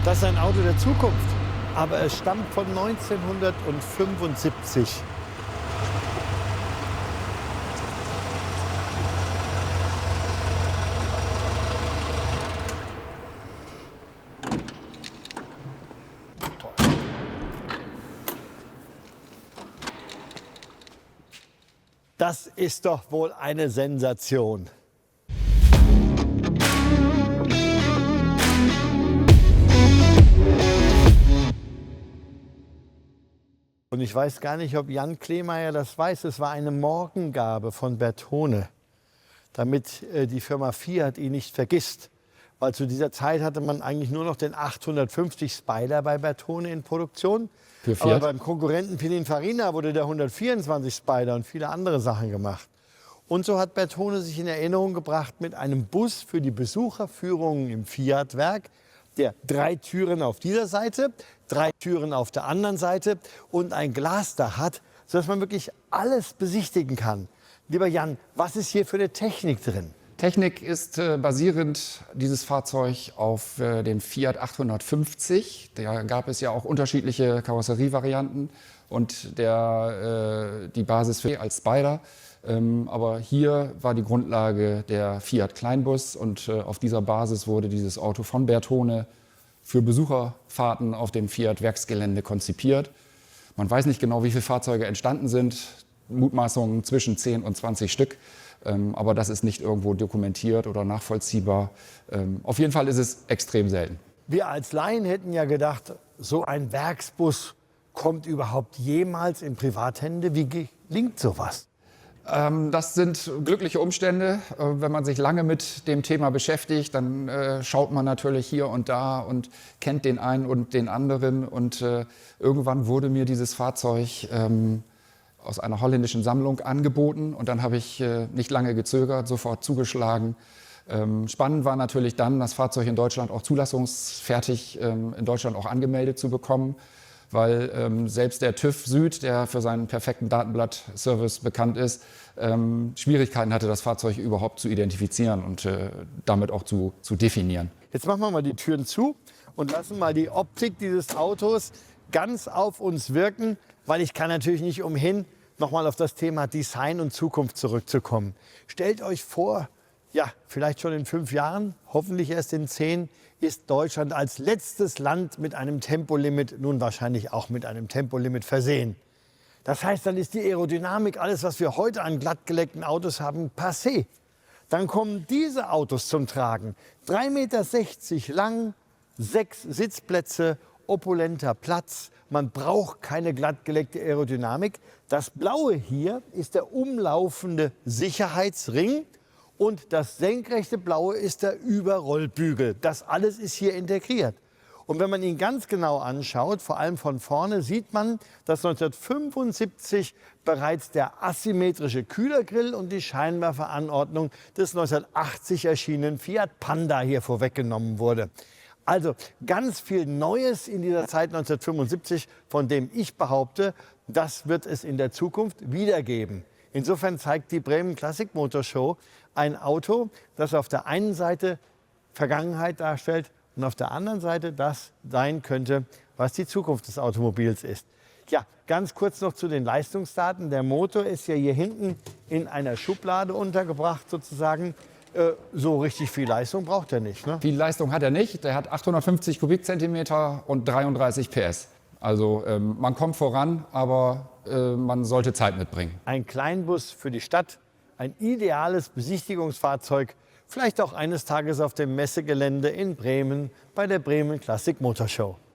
Das ist ein Auto der Zukunft, aber es stammt von 1975. Das ist doch wohl eine Sensation. Und ich weiß gar nicht, ob Jan Kleemeyer das weiß. Es war eine Morgengabe von Bertone, damit die Firma Fiat ihn nicht vergisst. Weil zu dieser Zeit hatte man eigentlich nur noch den 850 Spider bei Bertone in Produktion. Für Fiat? Aber beim Konkurrenten Pininfarina wurde der 124 Spider und viele andere Sachen gemacht. Und so hat Bertone sich in Erinnerung gebracht mit einem Bus für die Besucherführungen im Fiat-Werk, der 3 Türen auf dieser Seite, 3 Türen auf der anderen Seite und ein Glasdach hat, sodass man wirklich alles besichtigen kann. Lieber Jan, was ist hier für eine Technik drin? Technik ist basierend dieses Fahrzeug auf dem Fiat 850. Da gab es ja auch unterschiedliche Karosserievarianten und die Basis für als Spider. Aber hier war die Grundlage der Fiat Kleinbus und auf dieser Basis wurde dieses Auto von Bertone für Besucherfahrten auf dem Fiat Werksgelände konzipiert. Man weiß nicht genau, wie viele Fahrzeuge entstanden sind, Mutmaßungen zwischen 10 und 20 Stück. Aber das ist nicht irgendwo dokumentiert oder nachvollziehbar. Auf jeden Fall ist es extrem selten. Wir als Laien hätten ja gedacht, so ein Werksbus kommt überhaupt jemals in Privathände. Wie gelingt sowas? Das sind glückliche Umstände. Wenn man sich lange mit dem Thema beschäftigt, dann schaut man natürlich hier und da und kennt den einen und den anderen. Und irgendwann wurde mir dieses Fahrzeug aus einer holländischen Sammlung angeboten. Und dann habe ich nicht lange gezögert, sofort zugeschlagen. Spannend war natürlich dann, das Fahrzeug in Deutschland auch zulassungsfertig in Deutschland auch angemeldet zu bekommen. Weil selbst der TÜV Süd, der für seinen perfekten Datenblatt-Service bekannt ist, Schwierigkeiten hatte, das Fahrzeug überhaupt zu identifizieren und damit auch zu definieren. Jetzt machen wir mal die Türen zu und lassen mal die Optik dieses Autos ganz auf uns wirken, weil ich kann natürlich nicht umhin, nochmal auf das Thema Design und Zukunft zurückzukommen. Stellt euch vor, ja, vielleicht schon in 5 Jahren, hoffentlich erst in 10, ist Deutschland als letztes Land mit einem Tempolimit, nun wahrscheinlich auch mit einem Tempolimit versehen. Das heißt, dann ist die Aerodynamik, alles, was wir heute an glattgeleckten Autos haben, passé. Dann kommen diese Autos zum Tragen. 3,60 Meter lang, 6 Sitzplätze, opulenter Platz. Man braucht keine glattgeleckte Aerodynamik. Das Blaue hier ist der umlaufende Sicherheitsring. Und das senkrechte Blaue ist der Überrollbügel. Das alles ist hier integriert. Und wenn man ihn ganz genau anschaut, vor allem von vorne, sieht man, dass 1975 bereits der asymmetrische Kühlergrill und die Scheinwerferanordnung des 1980 erschienenen Fiat Panda hier vorweggenommen wurde. Also ganz viel Neues in dieser Zeit 1975, von dem ich behaupte, das wird es in der Zukunft wiedergeben. Insofern zeigt die Bremen Classic Motor Show ein Auto, das auf der einen Seite Vergangenheit darstellt und auf der anderen Seite das sein könnte, was die Zukunft des Automobils ist. Ja, ganz kurz noch zu den Leistungsdaten. Der Motor ist ja hier hinten in einer Schublade untergebracht sozusagen. So richtig viel Leistung braucht er nicht, ne? Viel Leistung hat er nicht. Der hat 850 Kubikzentimeter und 33 PS. Also man kommt voran, aber man sollte Zeit mitbringen. Ein Kleinbus für die Stadt, ein ideales Besichtigungsfahrzeug, vielleicht auch eines Tages auf dem Messegelände in Bremen bei der Bremen Classic Motor Show.